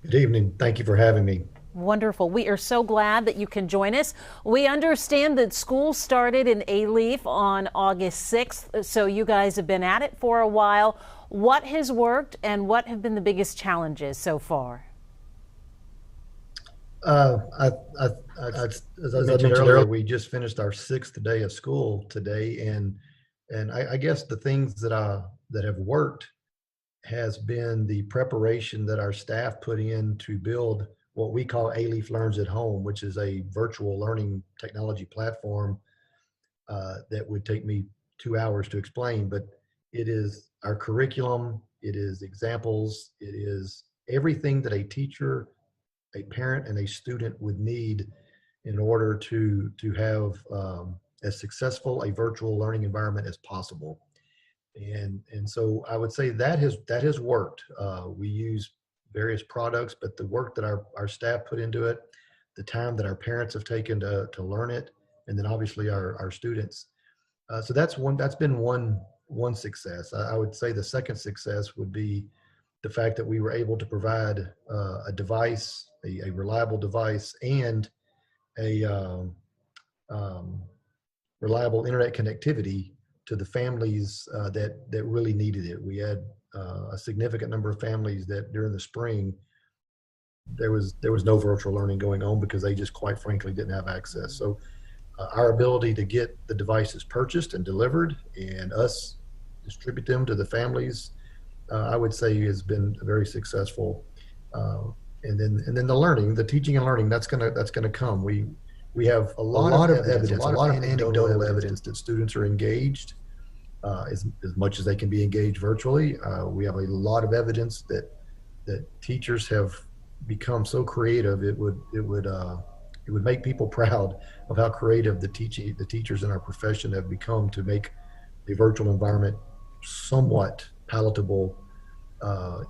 Good evening. Thank you for having me. Wonderful. We are so glad that you can join us. We understand that school started in Alief on August 6th, so you guys have been at it for a while. What has worked and what have been the biggest challenges so far? Uh, I, I, as I mentioned earlier, we just finished our sixth day of school today, and I guess the things that have worked has been the preparation that our staff put in to build what we call Alief Learns at Home, which is a virtual learning technology platform that would take me 2 hours to explain. But it is our curriculum, it is examples, it is everything that a teacher, a parent, and a student would need in order to have as successful a virtual learning environment as possible. And so I would say that has worked. We use various products, but the work that our staff put into it, the time that our parents have taken to learn it, and then obviously our students. So that's been one success. I would say the second success would be the fact that we were able to provide a device, a reliable device, and a um, reliable internet connectivity to the families that really needed it. We had a significant number of families that during the spring there was no virtual learning going on because they just quite frankly didn't have access. So our ability to get the devices purchased and delivered and us distribute them to the families, I would say has been very successful. Uh, and then the teaching and learning that's gonna come. We have a lot of anecdotal evidence that students are engaged as much as they can be engaged virtually. We have a lot of evidence that teachers have become so creative it would make people proud of how creative the teachers in our profession have become to make the virtual environment somewhat palatable. Uh,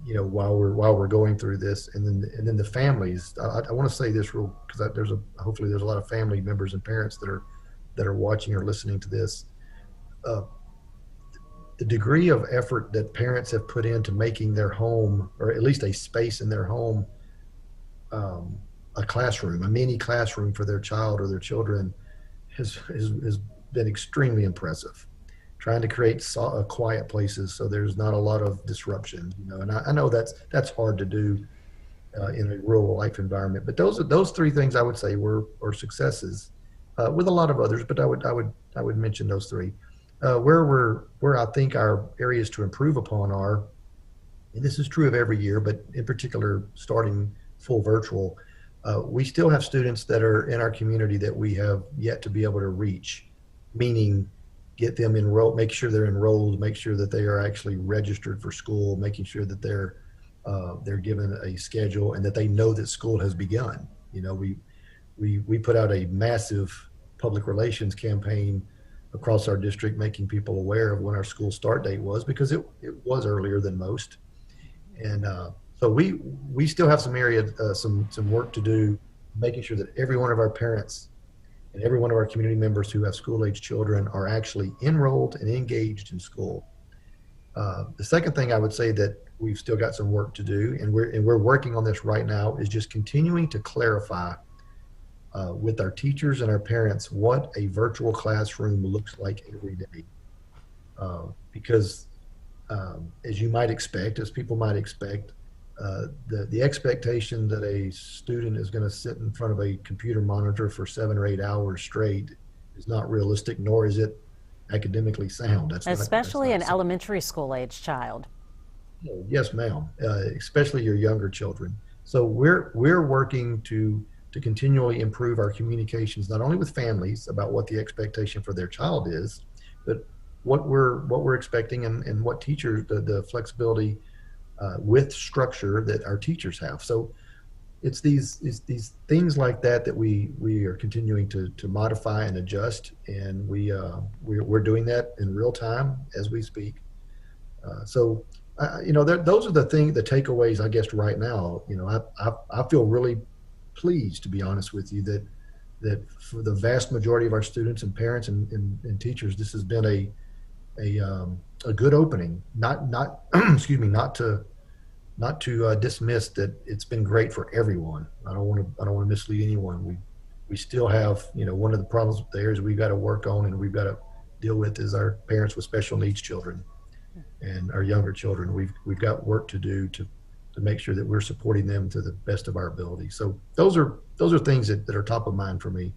while we're going through this, and then the families. I want to say this real because hopefully there's a lot of family members and parents that are watching or listening to this. Uh, the degree of effort that parents have put into making their home, or at least a space in their home, um, a classroom, a mini classroom for their child or their children, has been extremely impressive. Trying to create quiet places so there's not a lot of disruption, and I know that's hard to do in a rural life environment. But those three things I would say were successes, with a lot of others. But I would mention those three. Where I think our areas to improve upon are, and this is true of every year, but in particular starting full virtual, we still have students that are in our community that we have yet to be able to reach, meaning get them enrolled, make sure they're enrolled, make sure that they are actually registered for school, making sure that they're given a schedule and that they know that school has begun. We put out a massive public relations campaign across our district, making people aware of when our school start date was, because it was earlier than most. And so we still have some work to do, making sure that every one of our parents and every one of our community members who have school-age children are actually enrolled and engaged in school. The second thing I would say that we've still got some work to do, and we're working on this right now, is just continuing to clarify with our teachers and our parents what a virtual classroom looks like every day. Because as you might expect, as people might expect, the expectation that a student is going to sit in front of a computer monitor for 7 or 8 hours straight is not realistic, nor is it academically sound. That's Especially not an something. elementary school age child. Yes, ma'am. Especially your younger children. So we're working to continually improve our communications, not only with families about what the expectation for their child is, but what we're expecting, and what teachers, the flexibility with structure that our teachers have. So it's these things like that we are continuing to modify and adjust, and we're doing that in real time as we speak. Those are the takeaways, I guess, right now. I feel really pleased, to be honest with you, that for the vast majority of our students and parents and teachers, this has been a good opening. Not excuse me, not to dismiss that it's been great for everyone. I don't want to mislead anyone. We still have, one of the problems there is we've got to work on and we've got to deal with is our parents with special needs children and our younger children. We've got work to do to make sure that we're supporting them to the best of our ability. So those are things that are top of mind for me.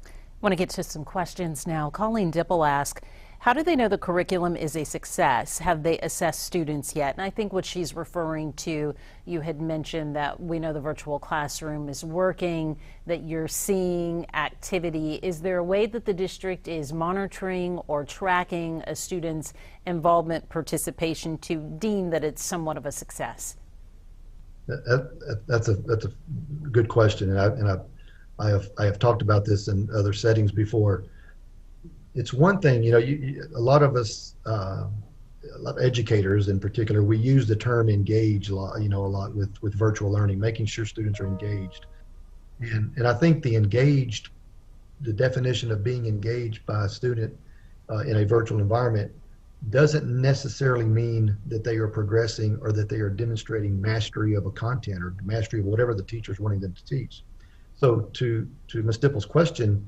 I want to get to some questions now. Colleen Dipple asks, how do they know the curriculum is a success? Have they assessed students yet? And I think what she's referring to, you had mentioned that we know the virtual classroom is working, that you're seeing activity. Is there a way that the district is monitoring or tracking a student's involvement, participation to deem that it's somewhat of a success? That's a good question, and I have talked about this in other settings before. It's one thing, a lot of us, a lot of educators in particular, we use the term engage a lot with virtual learning, making sure students are engaged. And I think the definition of being engaged by a student in a virtual environment doesn't necessarily mean that they are progressing or that they are demonstrating mastery of a content or mastery of whatever the teacher is wanting them to teach. So to Ms. Dipple's question,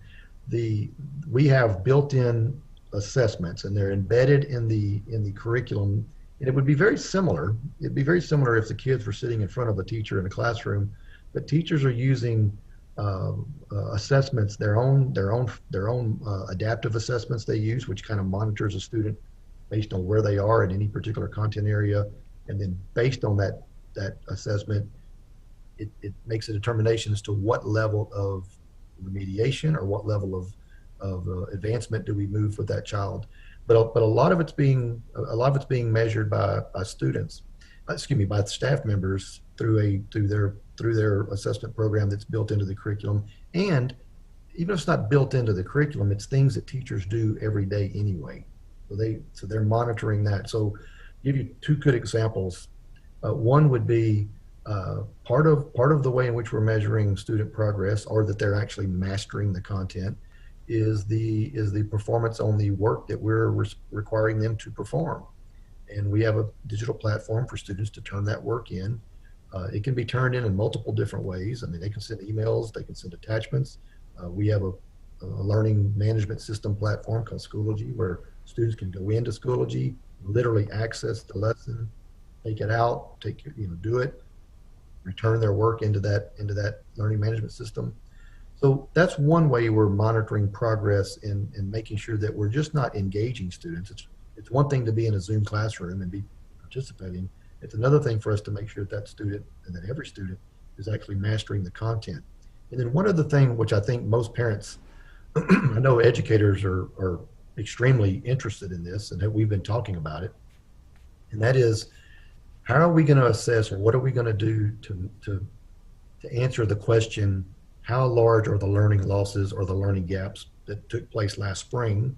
we have built-in assessments and they're embedded in the curriculum, and it would be very similar. It'd be very similar if the kids were sitting in front of a teacher in a classroom, but teachers are using assessments, their own adaptive assessments they use, which kind of monitors a student based on where they are in any particular content area, and then based on that assessment, it makes a determination as to what level of remediation or what level of advancement do we move with that child. But a lot of it's being measured by students, by staff members through their assessment program that's built into the curriculum. And even if it's not built into the curriculum, it's things that teachers do every day anyway. So they're monitoring that. So give you two good examples. One would be part of the way in which we're measuring student progress, or that they're actually mastering the content, is the performance on the work that we're requiring them to perform. And we have a digital platform for students to turn that work in. It can be turned in multiple different ways. I mean, they can send emails, they can send attachments. We have a learning management system platform called Schoology, where students can go into Schoology, literally access the lesson, take it out, do it, return their work into that learning management system. So that's one way we're monitoring progress and making sure that we're just not engaging students. It's one thing to be in a Zoom classroom and be participating. It's another thing for us to make sure that student and that every student is actually mastering the content. And then one other thing, which I think most parents, I know educators are extremely interested in this, and that we've been talking about it, and that is, how are we going to assess, or what are we going to do to answer the question, how large are the learning losses or the learning gaps that took place last spring,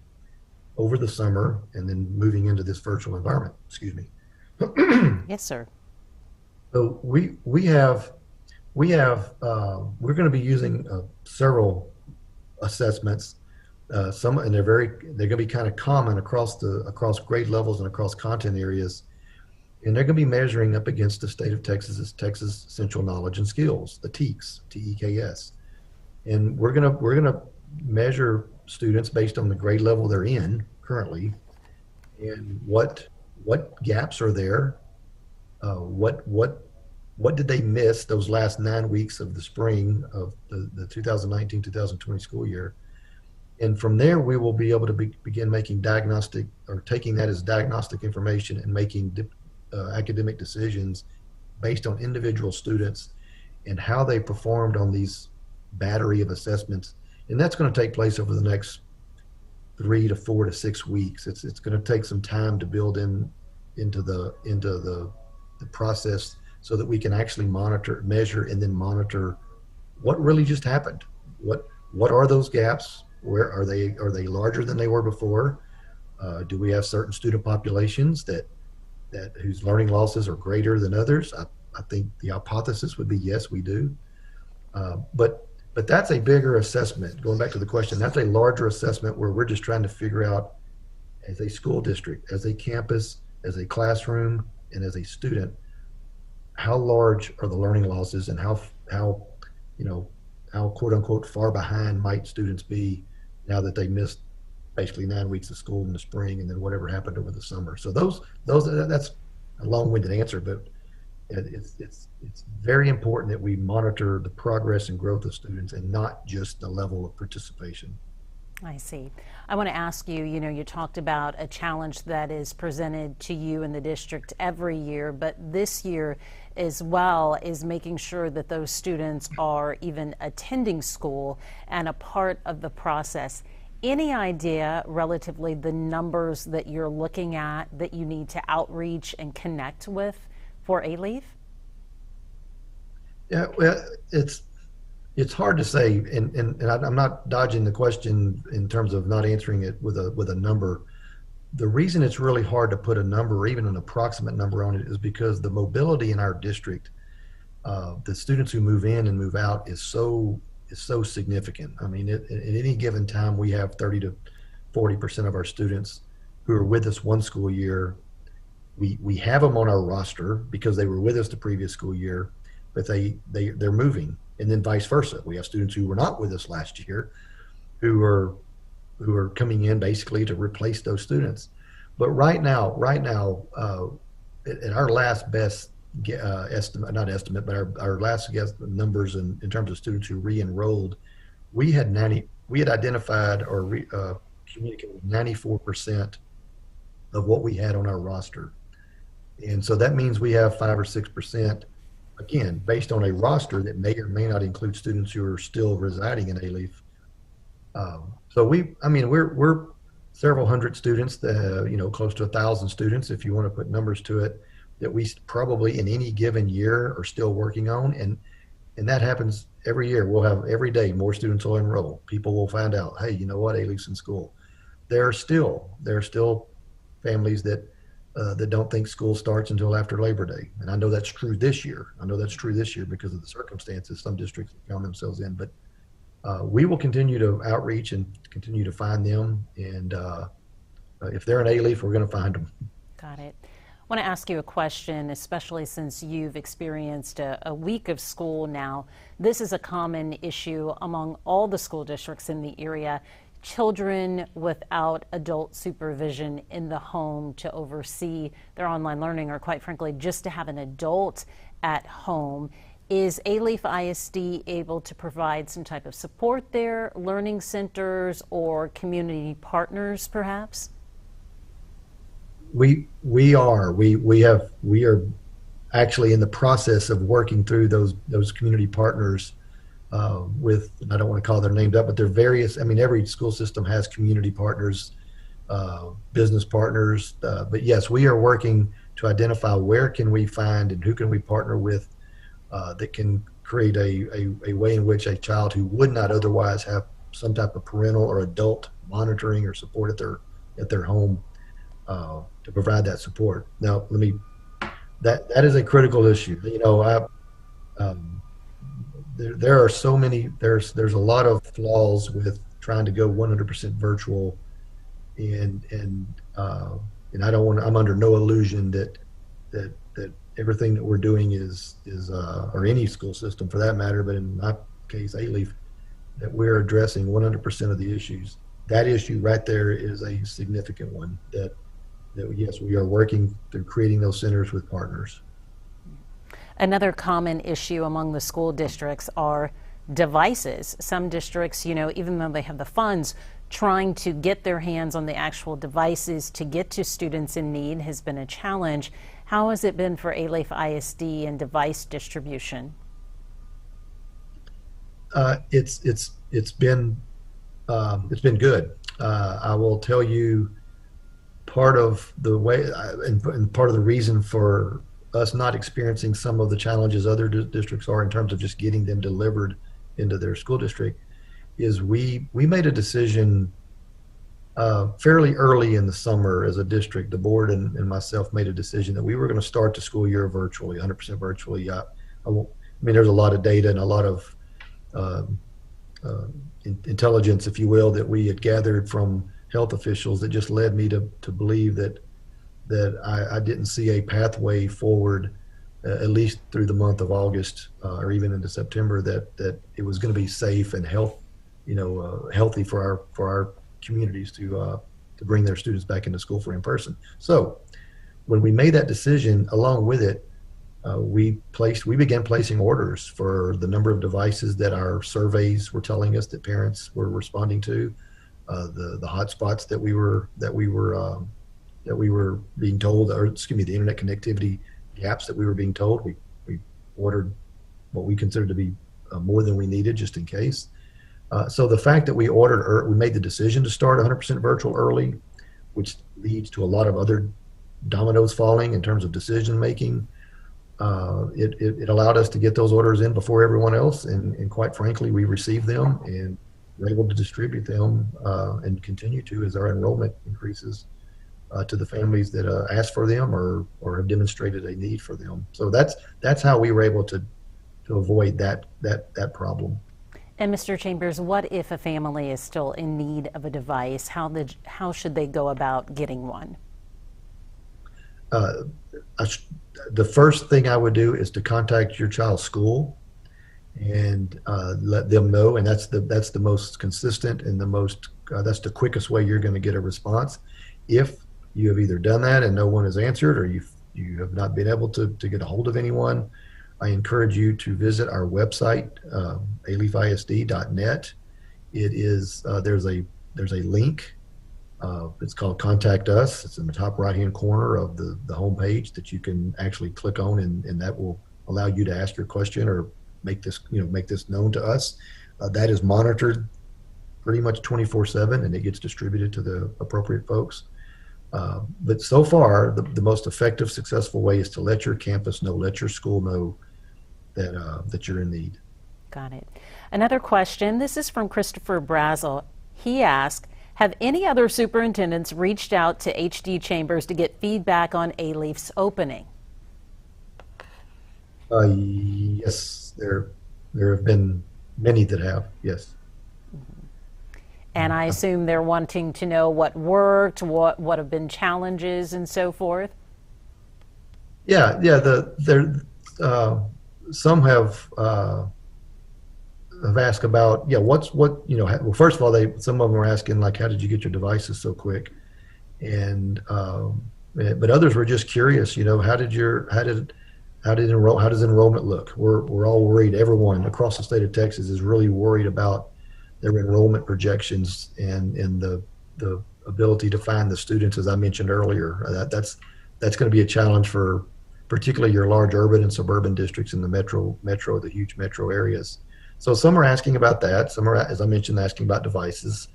over the summer, and then moving into this virtual environment? Excuse me. Yes, sir. So we're going to be using several assessments. Some, and they're going to be kind of common across grade levels and across content areas. And they're going to be measuring up against the state of Texas's Texas Central Knowledge and Skills, the TEKS, T-E-K-S. And we're going to measure students based on the grade level they're in currently, and what gaps are there, what did they miss those last 9 weeks of the spring of the 2019-2020 school year. And from there, we will be able to begin making diagnostic, or taking that as diagnostic information and making academic decisions based on individual students and how they performed on these battery of assessments. And that's going to take place over the next 3 to 4 to 6 weeks. It's going to take some time to build into the process, so that we can actually measure, and then monitor what really just happened. What are those gaps? Where are they? Are they larger than they were before? Do we have certain student populations that whose learning losses are greater than others? I think the hypothesis would be yes, we do. But that's a bigger assessment. Going back to the question, that's a larger assessment where we're just trying to figure out, as a school district, as a campus, as a classroom, and as a student, how large are the learning losses, and how you know how quote unquote far behind might students be now that they missed basically 9 weeks of school in the spring, and then whatever happened over the summer. So that's a long-winded answer, but it's very important that we monitor the progress and growth of students and not just the level of participation. I see. I want to ask you, you talked about a challenge that is presented to you in the district every year, but this year as well is making sure that those students are even attending school and a part of the process. Any idea relatively the numbers that you're looking at that you need to outreach and connect with for Alief? Yeah, well, it's hard to say, and I'm not dodging the question in terms of not answering it with a number. The reason it's really hard to put a number or even an approximate number on it is because the mobility in our district, the students who move in and move out, is so significant. I mean, at any given time, we have 30 to 40% of our students who are with us one school year. We have them on our roster because they were with us the previous school year, but they're moving. And then vice versa. We have students who were not with us last year who are coming in basically to replace those students. But right now, at our last best estimate, not estimate, but our last guess numbers in terms of students who re-enrolled, we had identified or communicated with 94% of what we had on our roster. And so that means we have 5 or 6%, again, based on a roster that may or may not include students who are still residing in Alief. So we're several hundred students, close to 1,000 students, if you want to put numbers to it, that we probably in any given year are still working on. And that happens every year. We'll have every day more students will enroll. People will find out, hey, you know what, Alief's in school. There are still families that don't think school starts until after Labor Day. And I know that's true this year. Because of the circumstances some districts have found themselves in. But we will continue to outreach and continue to find them. And if they're in Alief, we're going to find them. Got it. I want to ask you a question, especially since you've experienced a week of school now. This is a common issue among all the school districts in the area. Children without adult supervision in the home to oversee their online learning, or quite frankly, just to have an adult at home. Is Alief ISD able to provide some type of support there, learning centers or community partners perhaps? We are actually in the process of working through those community partners with, and I don't want to call their names up, but they're various. I mean, every school system has community partners, business partners. But yes, we are working to identify where can we find and who can we partner with that can create a way in which a child who would not otherwise have some type of parental or adult monitoring or support at their home to provide that support. Now, that is a critical issue. There are so many, there's a lot of flaws with trying to go 100% virtual, and I don't want to, I'm under no illusion that everything that we're doing is or any school system for that matter, but in my case, Alief, that we're addressing 100% of the issues. That issue right there is a significant one that yes, we are working through creating those centers with partners. Another common issue among the school districts are devices. Some districts, even though they have the funds, trying to get their hands on the actual devices to get to students in need has been a challenge. How has it been for Alief ISD and device distribution? It's been good. I will tell you, part of the way and part of the reason for us not experiencing some of the challenges other districts are in terms of just getting them delivered into their school district is we made a decision fairly early in the summer as a district. The board and myself made a decision that we were going to start the school year virtually, 100% virtually. I mean, there's a lot of data and a lot of intelligence, if you will, that we had gathered from health officials that just led me to believe that I didn't see a pathway forward at least through the month of August or even into September, that it was going to be safe and healthy for our communities to bring their students back into school for in person. So when we made that decision, along with it, we began placing orders for the number of devices that our surveys were telling us that parents were responding to, the hotspots that we were being told, or excuse me, the internet connectivity gaps that we were being told. We ordered what we considered to be more than we needed, just in case. So the fact that we made the decision to start 100% virtual early, which leads to a lot of other dominoes falling in terms of decision making. It allowed us to get those orders in before everyone else, and quite frankly, we received them and were able to distribute them and continue to as our enrollment increases to the families that ask for them or have demonstrated a need for them. So that's how we were able to avoid that problem. And Mr. Chambers, what if a family is still in need of a device? How should they go about getting one? The first thing I would do is to contact your child's school and let them know, and that's the most consistent and that's the quickest way you're going to get a response. If you have either done that and no one has answered, or you have not been able to get a hold of anyone, I encourage you to visit our website, aliefisd.net. It is there's a link. It's called Contact Us. It's in the top right-hand corner of the homepage that you can actually click on, and that will allow you to ask your question or make this known to us. That is monitored pretty much 24/7, and it gets distributed to the appropriate folks. But so far, the most effective, successful way is to let your campus know, let your school know that you're in need. Got it. Another question. This is from Christopher Brazel. He asked, have any other superintendents reached out to HD Chambers to get feedback on Alief's opening? Yes, there have been many that have, yes. And I assume they're wanting to know what worked, what have been challenges, and so forth. Yeah. Some have asked about, well, first of all, some of them were asking, like, how did you get your devices so quick? And but others were just curious, how does enrollment look? We're all worried. Everyone across the state of Texas is really worried about their enrollment projections and the ability to find the students, as I mentioned earlier. That's going to be a challenge for particularly your large urban and suburban districts in the the huge metro areas. So some are asking about that. Some are, as I mentioned, asking about devices.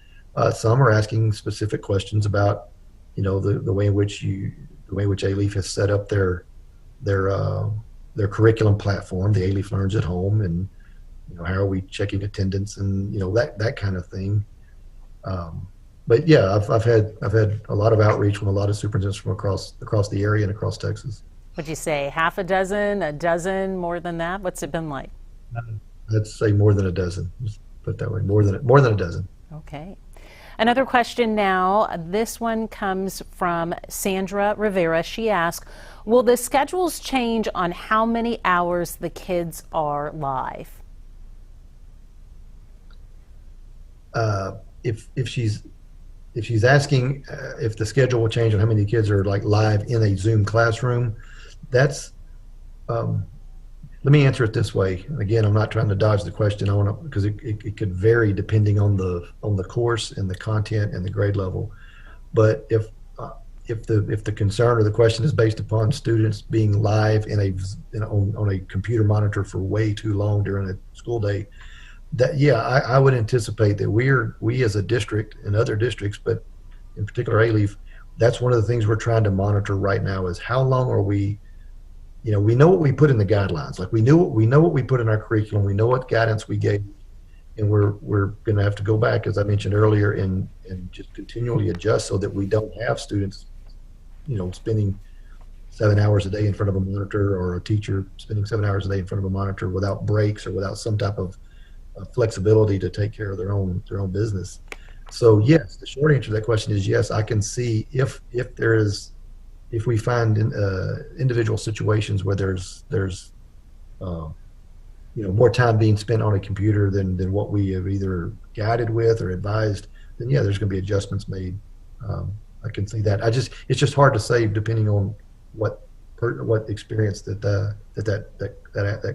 Some are asking specific questions about, the way in which Alief has set up their curriculum platform, the Alief Learns at Home, and how are we checking attendance and that kind of thing. But yeah, I've had a lot of outreach from a lot of superintendents from across the area and across Texas. Would you say half a dozen, more than that? What's it been like? I'd say more than a dozen. Just put it that way, more than a dozen. Okay. Another question now. This one comes from Sandra Rivera. She asks, will the schedules change on how many hours the kids are live? If she's asking if the schedule will change on how many kids are like live in a Zoom classroom, that's let me answer it this way. Again, I'm not trying to dodge the question. Because it could vary depending on the course and the content and the grade level. But if the concern or the question is based upon students being live on a computer monitor for way too long during a school day, I would anticipate that we as a district and other districts, but in particular Alief, that's one of the things we're trying to monitor right now is how long are we. We know what we put in the guidelines. Like we know what we put in our curriculum. We know what guidance we gave, and we're going to have to go back, as I mentioned earlier, and just continually adjust so that we don't have students, spending 7 hours a day in front of a monitor, or a teacher spending 7 hours a day in front of a monitor without breaks or without some type of flexibility to take care of their own business. So yes, the short answer to that question is yes. I can see if there is if we find individual situations where there's more time being spent on a computer than what we have either guided with or advised, then yeah, there's going to be adjustments made. I can see that. It's just hard to say depending on what experience that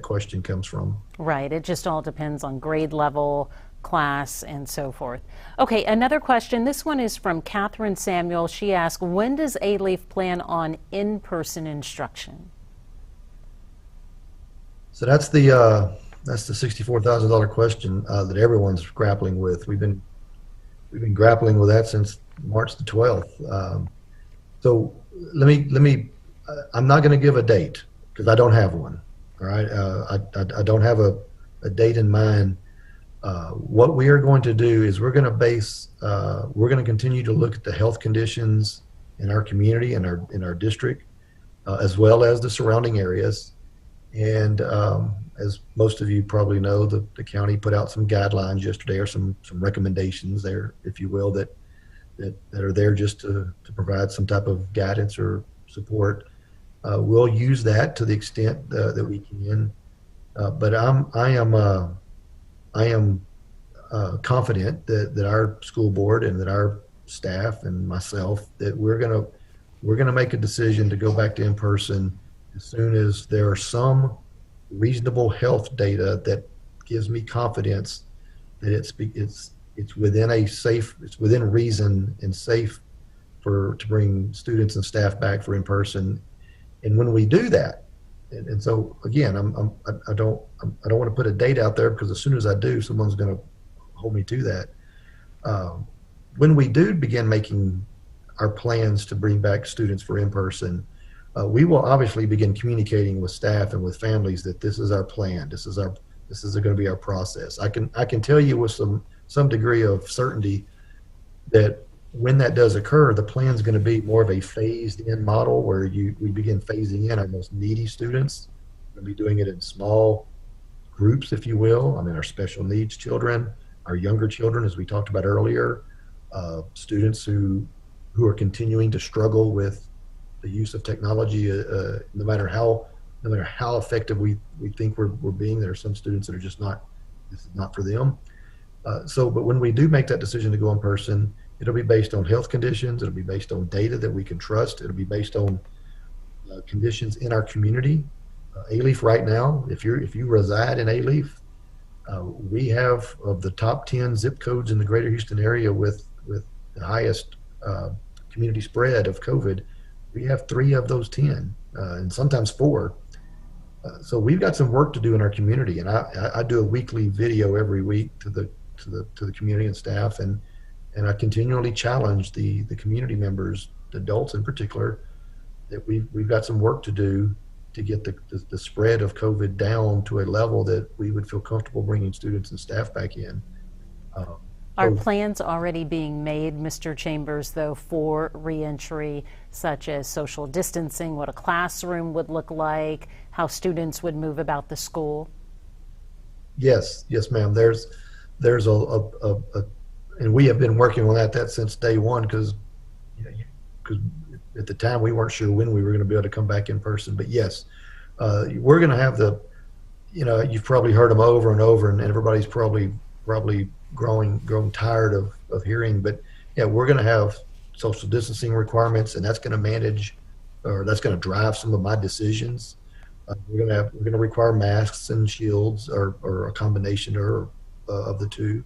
question comes from. Right. It just all depends on grade level, class, and so forth. Okay, another question. This one is from Catherine Samuel. She asked, when does Alief plan on in-person instruction? So that's the $64,000 question that everyone's grappling with. We've been grappling with that since March the 12th. So let me. I'm not going to give a date because I don't have one. All right, I don't have a date in mind. What we are going to do is we're going to continue to look at the health conditions in our community and in our district, as well as the surrounding areas. And as most of you probably know, the county put out some guidelines yesterday, or some recommendations there, if you will, that are there just to provide some type of guidance or support. We'll use that to the extent that we can. But I am confident that our school board and that our staff and myself, that we're gonna make a decision to go back to in-person as soon as there are some reasonable health data that gives me confidence that it's within reason and safe to bring students and staff back for in-person. And when we do that, and so again, I don't want to put a date out there, because as soon as I do, someone's going to hold me to that. When we do begin making our plans to bring back students for in-person, we will obviously begin communicating with staff and with families that this is our plan. This is going to be our process. I can tell you with some degree of certainty that when that does occur, the plan is going to be more of a phased-in model where we begin phasing in our most needy students. We're going to be doing it in small groups, if you will. I mean, our special needs children, our younger children, as we talked about earlier, students who are continuing to struggle with the use of technology, no matter how effective we think we're being. There are some students that are just not. This is not for them. But when we do make that decision to go in person, it'll be based on health conditions. It'll be based on data that we can trust. It'll be based on conditions in our community. Alief right now, if you reside in Alief, we have, of the top 10 zip codes in the greater Houston area with the highest community spread of COVID, we have 3 of those 10, and sometimes 4. So we've got some work to do in our community, and I do a weekly video every week to the community and staff, and I continually challenge the community members, the adults in particular, that we've got some work to do to get the spread of COVID down to a level that we would feel comfortable bringing students and staff back in. Are plans already being made, Mr. Chambers, though, for reentry, such as social distancing, what a classroom would look like, how students would move about the school? Yes, ma'am. There's and we have been working on that since day one, because at the time we weren't sure when we were going to be able to come back in person. But yes, we're going to have you've probably heard them over and over, and everybody's probably growing tired of hearing, but yeah, we're going to have social distancing requirements, and that's going to drive some of my decisions. We're going to require masks and shields, or a combination of the two.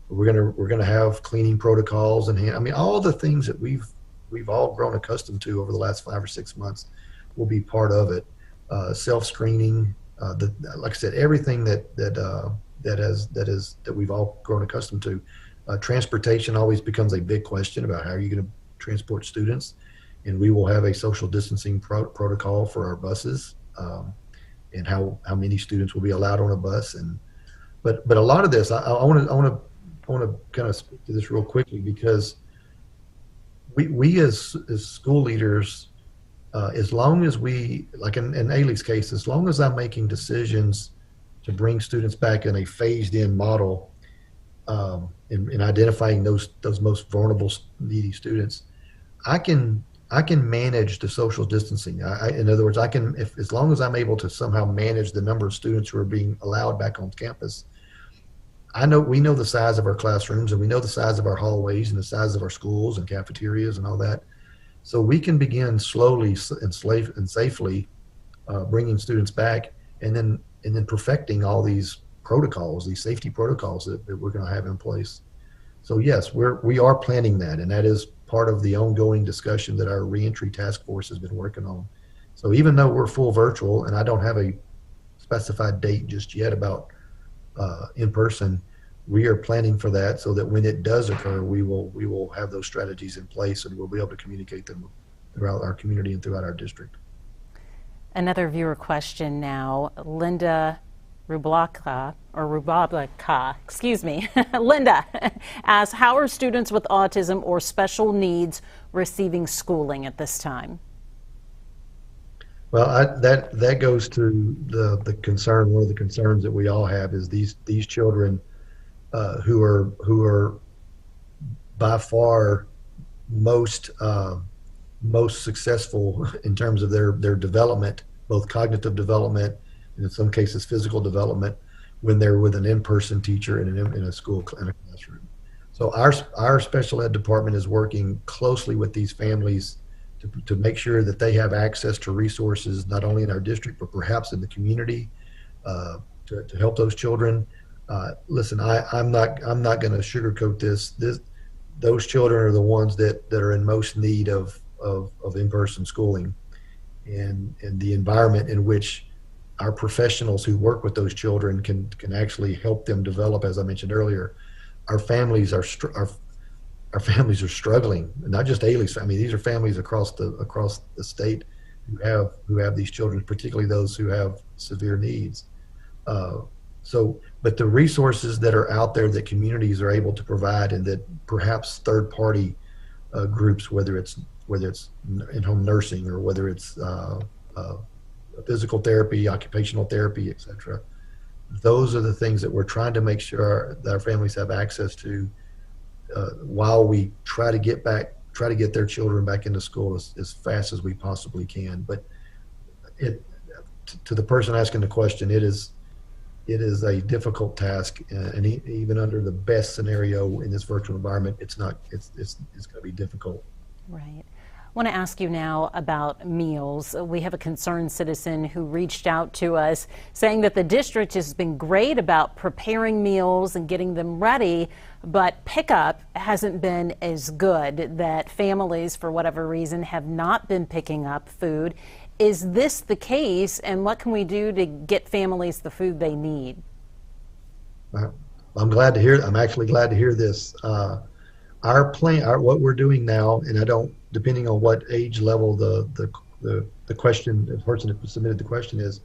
We're going to have cleaning protocols and all the things that we've all grown accustomed to over the last 5 or 6 months will be part of it. Self-screening, like I said, everything that we've all grown accustomed to. Transportation always becomes a big question about how are you going to transport students, and we will have a social distancing protocol for our buses, and how many students will be allowed on a bus. But a lot of this, I want to kind of speak to this real quickly, because we as school leaders, as long as we, like in Alief's case, as long as I'm making decisions to bring students back in a phased-in model, in identifying those most vulnerable, needy students, I can I can manage the social distancing. In other words, I can, if as long as I'm able to somehow manage the number of students who are being allowed back on campus. We know the size of our classrooms, and we know the size of our hallways and the size of our schools and cafeterias and all that. So we can begin slowly and safely bringing students back, and then perfecting all these protocols, these safety protocols that we're going to have in place. So yes, we are planning that, and that is part of the ongoing discussion that our reentry task force has been working on. So even though we're full virtual, and I don't have a specified date just yet about in person, we are planning for that, so that when it does occur, we will have those strategies in place, and we'll be able to communicate them throughout our community and throughout our district. Another viewer question now. Linda Rublaka, excuse me. Linda asks, how are students with autism or special needs receiving schooling at this time? Well, that goes to the concern. One of the concerns that we all have is these children who are by far most successful in terms of their development, both cognitive development and in some cases physical development, when they're with an in-person teacher in a school, in a classroom. So our special ed department is working closely with these families to make sure that they have access to resources, not only in our district, but perhaps in the community, to help those children. Listen, I'm not going to sugarcoat this. Those children are the ones that are in most need of in-person schooling, and the environment in which our professionals who work with those children can actually help them develop. As I mentioned earlier, our families are struggling, not just Alief's family. These are families across the state who have these children, particularly those who have severe needs. But the resources that are out there that communities are able to provide, and that perhaps third-party groups, whether it's in-home nursing, or whether it's physical therapy, occupational therapy, etc. Those are the things that we're trying to make sure that our families have access to while we try to get their children back into school as fast as we possibly can. But to the person asking the question, it is a difficult task, and even under the best scenario in this virtual environment, it's going to be difficult. Right. I want to ask you now about meals. We have a concerned citizen who reached out to us saying that the district has been great about preparing meals and getting them ready, but pickup hasn't been as good, that families, for whatever reason, have not been picking up food. Is this the case, and what can we do to get families the food they need? I'm actually glad to hear this. Our plan, what we're doing now, and depending on what age level the person that submitted the question is,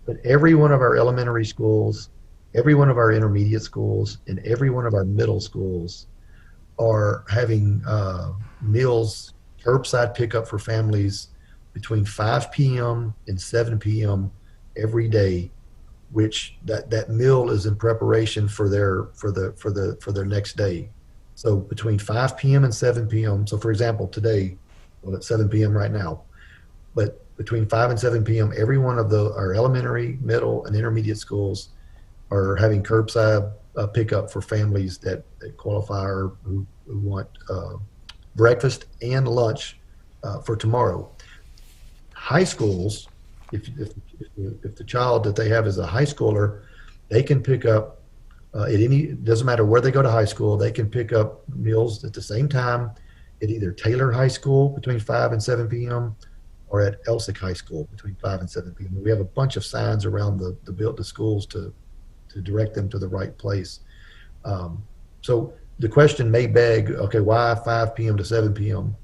but every one of our elementary schools, every one of our intermediate schools, and every one of our middle schools are having meals, curbside pickup for families between 5 p.m. and 7 p.m. every day, which that meal is in preparation for their next day. So between 5 p.m. and 7 p.m. So for example, today, well, it's 7 p.m. right now, but between 5 and 7 p.m., every one of our elementary, middle, and intermediate schools are having curbside pickup for families that qualify or who want breakfast and lunch for tomorrow. High schools, if the child that they have is a high schooler, they can pick up doesn't matter where they go to high school, they can pick up meals at the same time at either Taylor High School between 5 and 7 p.m. or at Elsick High School between 5 and 7 p.m. We have a bunch of signs around the schools to direct them to the right place. So the question may beg, okay, why 5 p.m. to 7 p.m.?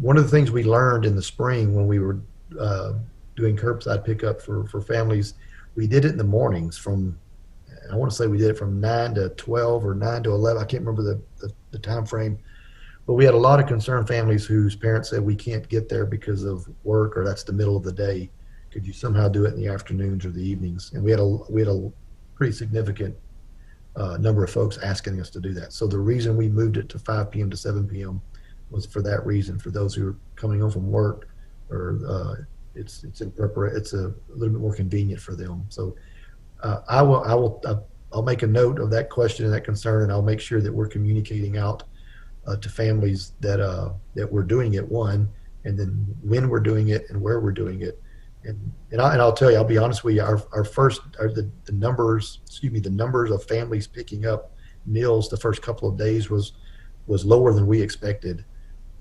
One of the things we learned in the spring when we were doing curbside pickup for families, we did it in the mornings I want to say we did it from 9 to 12 or 9 to 11. I can't remember the time frame, but we had a lot of concerned families whose parents said, we can't get there because of work, or that's the middle of the day. Could you somehow do it in the afternoons or the evenings? And we had a pretty significant number of folks asking us to do that. So the reason we moved it to 5 p.m. to 7 p.m. was for that reason, for those who are coming home from work, or it's it's a little bit more convenient for them. So I'll make a note of that question and that concern, and I'll make sure that we're communicating out to families that that we're doing it, one, and then when we're doing it and where we're doing it. And I'll tell you, I'll be honest with you, the numbers, the numbers of families picking up meals the first couple of days was lower than we expected.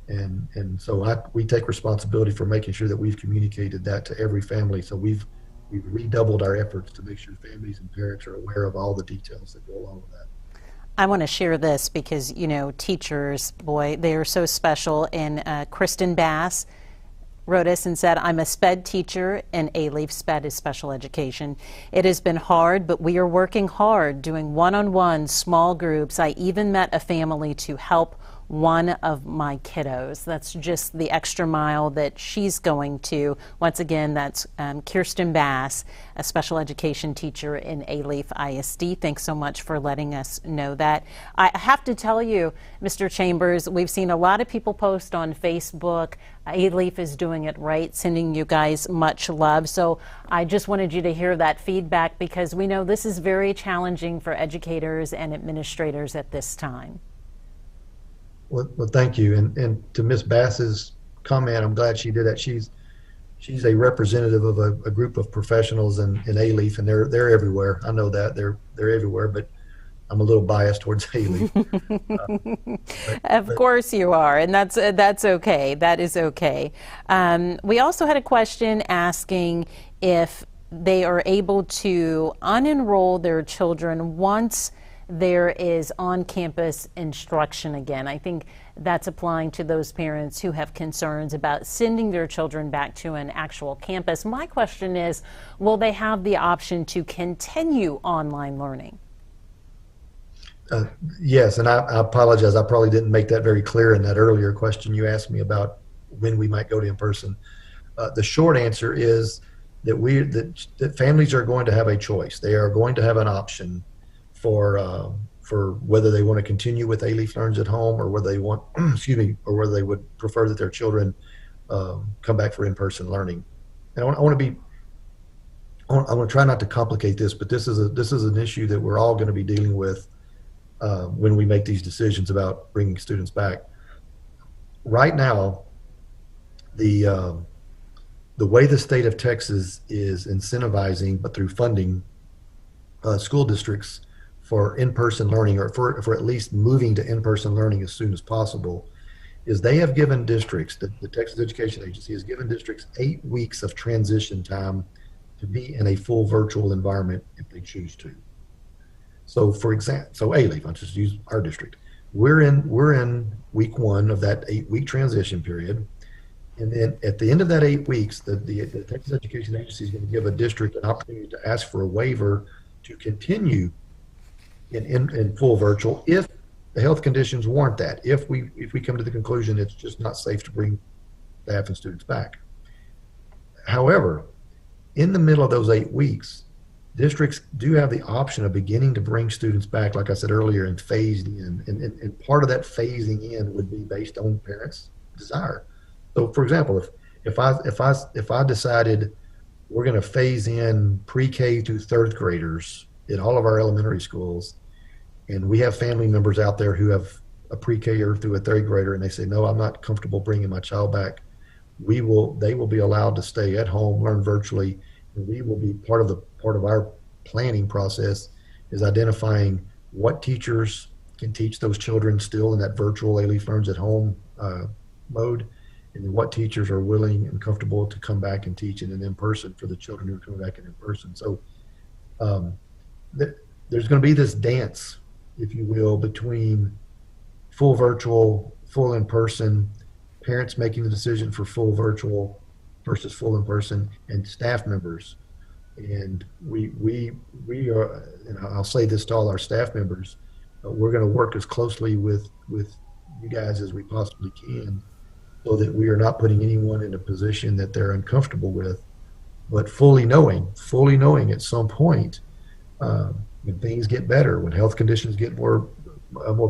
And so we take responsibility for making sure that we've communicated that to every family. So we've redoubled our efforts to make sure families and parents are aware of all the details that go along with that. I want to share this because, you know, teachers, boy, they are so special. And Kristen Bass wrote us and said, I'm a SPED teacher, and Alief SPED is special education. It has been hard, but we are working hard doing one-on-one small groups. I even met a family to help one of my kiddos. That's just the extra mile that she's going to. Once again, that's Kirsten Bass, a special education teacher in Alief ISD. Thanks so much for letting us know that. I have to tell you, Mr. Chambers, we've seen a lot of people post on Facebook. Alief is doing it right, sending you guys much love. So I just wanted you to hear that feedback, because we know this is very challenging for educators and administrators at this time. Well, thank you. And to Ms. Bass's comment, I'm glad she did that. She's a representative of a group of professionals in Alief, and they're everywhere. I know that they're everywhere, but I'm a little biased towards Alief. Of course you are, and that's okay. That is okay. We also had a question asking if they are able to unenroll their children once there is on-campus instruction again. I think that's applying to those parents who have concerns about sending their children back to an actual campus. My question is, will they have the option to continue online learning? Yes, and I apologize. I probably didn't make that very clear in that earlier question you asked me about when we might go to in-person. The short answer is that families are going to have a choice. They are going to have an option for whether they want to continue with Alief Learns at Home, or whether they want, or whether they would prefer that their children come back for in-person learning. And I want to try not to complicate this, but this is an issue that we're all going to be dealing with when we make these decisions about bringing students back. Right now, the way the state of Texas is incentivizing, but through funding, school districts for in-person learning, or for at least moving to in-person learning as soon as possible, is they have given districts, the Texas Education Agency has given districts 8 weeks of transition time to be in a full virtual environment if they choose to. So for example, Alief, I'll just use our district. We're in week 1 of that 8-week transition period. And then at the end of that 8 weeks, the Texas Education Agency is going to give a district an opportunity to ask for a waiver to continue in full virtual if the health conditions warrant that. If we come to the conclusion it's just not safe to bring staff and students back. However, in the middle of those 8 weeks, districts do have the option of beginning to bring students back, like I said earlier, and phased in. And part of that phasing in would be based on parents' desire. So, for example, if I decided we're going to phase in pre-K through 3rd graders in all of our elementary schools, and we have family members out there who have a pre-K or through a 3rd grader, and they say, no, I'm not comfortable bringing my child back, they will be allowed to stay at home, learn virtually, and we will be part of our planning process is identifying what teachers can teach those children still in that virtual Alief Learns at Home mode, and what teachers are willing and comfortable to come back and teach in an in-person for the children who are coming back in person. So there's going to be this dance, if you will, between full virtual, full in-person, parents making the decision for full virtual versus full in-person, and staff members. And we are, and I'll say this to all our staff members, we're going to work as closely with you guys as we possibly can, so that we are not putting anyone in a position that they're uncomfortable with, but fully knowing at some point, when things get better, when health conditions get more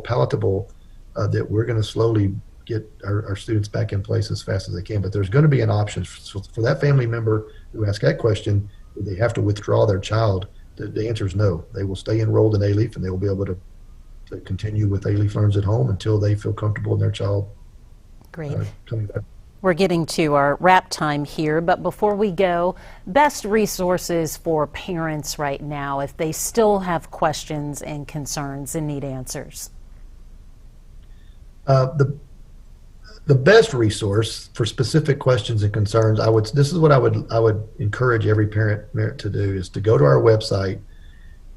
palatable, that we're going to slowly get our students back in place as fast as they can. But there's going to be an option for that family member who asked that question. Do they have to withdraw their child? The answer is no. They will stay enrolled in Alief, and they will be able to continue with Alief Learns at Home until they feel comfortable in their child coming back. We're getting to our wrap time here, but before we go, best resources for parents right now if they still have questions and concerns and need answers. The best resource for specific questions and concerns, this is what I would encourage every parent to do, is to go to our website,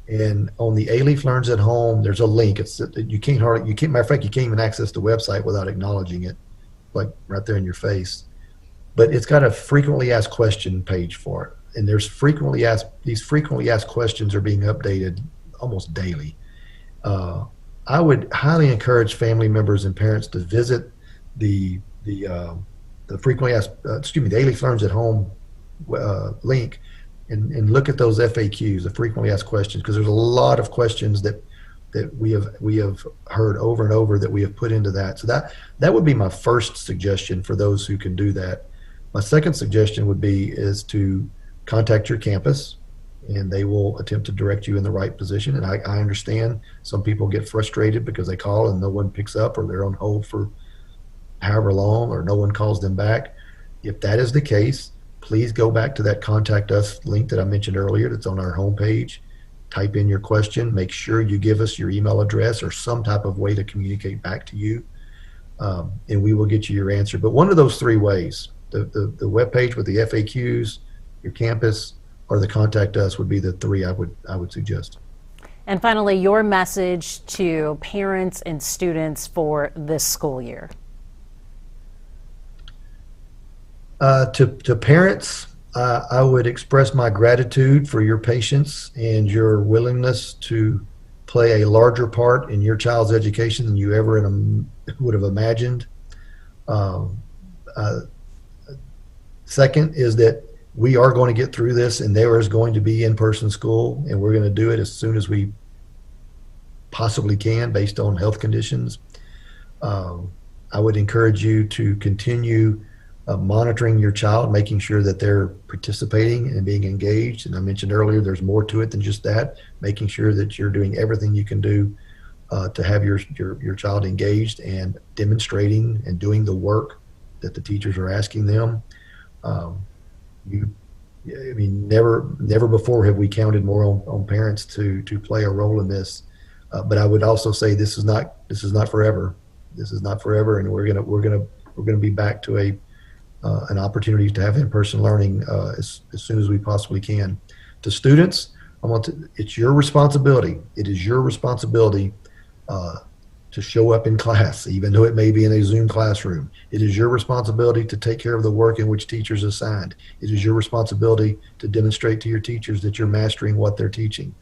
and on the Alief Learns at Home, there's a link. You can't matter of fact, you can't even access the website without acknowledging it, like right there in your face. But it's got a frequently asked question page for it, and these frequently asked questions are being updated almost daily. I would highly encourage family members and parents to visit the frequently asked, the Alief Learns at Home link, and look at those FAQs, the frequently asked questions, because there's a lot of questions that we have heard over and over that we have put into that. So that would be my first suggestion for those who can do that. My second suggestion is to contact your campus, and they will attempt to direct you in the right position. And I understand some people get frustrated because they call and no one picks up, or they're on hold for however long, or no one calls them back. If that is the case, please go back to that Contact Us link that I mentioned earlier that's on our homepage. Type in your question. Make sure you give us your email address or some type of way to communicate back to you, and we will get you your answer. But one of those three ways, the webpage with the FAQs, your campus, or the Contact Us, would be the three I would suggest. And finally, your message to parents and students for this school year. To parents, I would express my gratitude for your patience and your willingness to play a larger part in your child's education than you ever would have imagined. Second is that we are going to get through this, and there is going to be in-person school, and we're going to do it as soon as we possibly can based on health conditions. I would encourage you to continue monitoring your child, making sure that they're participating and being engaged. And I mentioned earlier, there's more to it than just that, making sure that you're doing everything you can do to have your child engaged and demonstrating and doing the work that the teachers are asking them. Never before have we counted more on parents to play a role in this. But I would also say this is not forever. This is not forever, and we're gonna be back to an opportunity to have in-person learning as soon as we possibly can. To students, it's your responsibility. It is your responsibility to show up in class, even though it may be in a Zoom classroom. It is your responsibility to take care of the work in which teachers assigned. It is your responsibility to demonstrate to your teachers that you're mastering what they're teaching.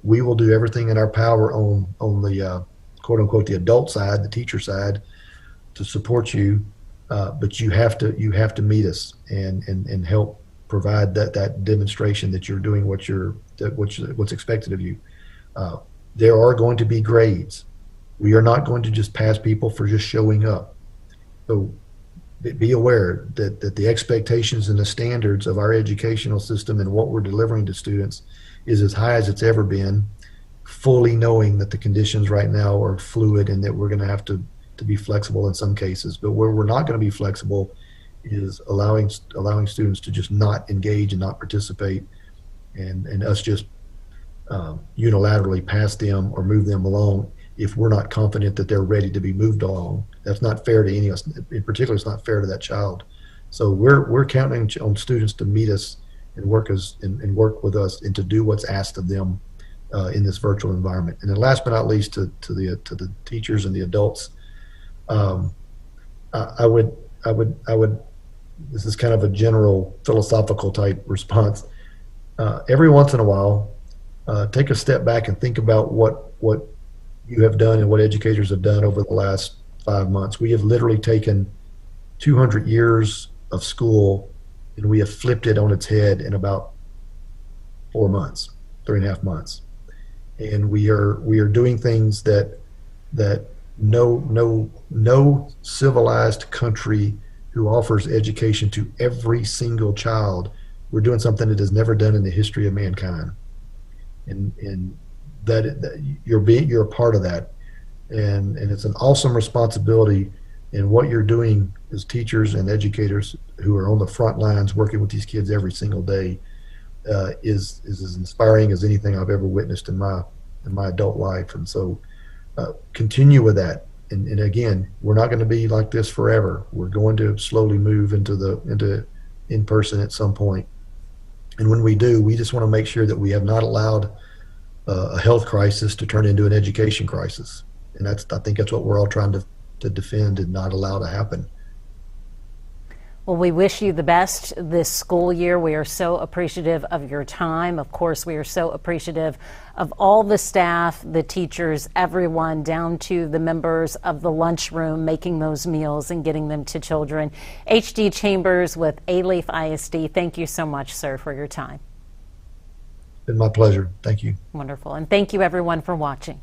We will do everything in our power on the quote unquote the adult side, the teacher side, to support you. But you have to meet us and help provide that demonstration that you're doing what's expected of you. There are going to be grades. We are not going to just pass people for just showing up. So be aware that the expectations and the standards of our educational system and what we're delivering to students is as high as it's ever been, fully knowing that the conditions right now are fluid and that we're going to have to be flexible in some cases. But where we're not going to be flexible is allowing students to just not engage and not participate, and us just unilaterally pass them or move them along if we're not confident that they're ready to be moved along. That's not fair to any of us. In particular, it's not fair to that child. So we're counting on students to meet us and work with us and to do what's asked of them in this virtual environment. And then last but not least, to the teachers and the adults, I would. This is kind of a general philosophical type response. Every once in a while, take a step back and think about what you have done and what educators have done over the last 5 months. We have literally taken 200 years of school and we have flipped it on its head in about 4 months, 3.5 months. And we are doing things that no civilized country who offers education to every single child. We're doing something that is never done in the history of mankind, and that you're a part of that, and it's an awesome responsibility. And what you're doing as teachers and educators who are on the front lines working with these kids every single day is as inspiring as anything I've ever witnessed in my adult life. And so continue with that. And again, we're not going to be like this forever. We're going to slowly move into in person at some point. And when we do, we just want to make sure that we have not allowed a health crisis to turn into an education crisis. And I think that's what we're all trying to defend and not allow to happen. Well, we wish you the best this school year. We are so appreciative of your time. Of course, we are so appreciative of all the staff, the teachers, everyone, down to the members of the lunchroom, making those meals and getting them to children. HD Chambers with Alief ISD, thank you so much, sir, for your time. It's been my pleasure. Thank you. Wonderful. And thank you, everyone, for watching.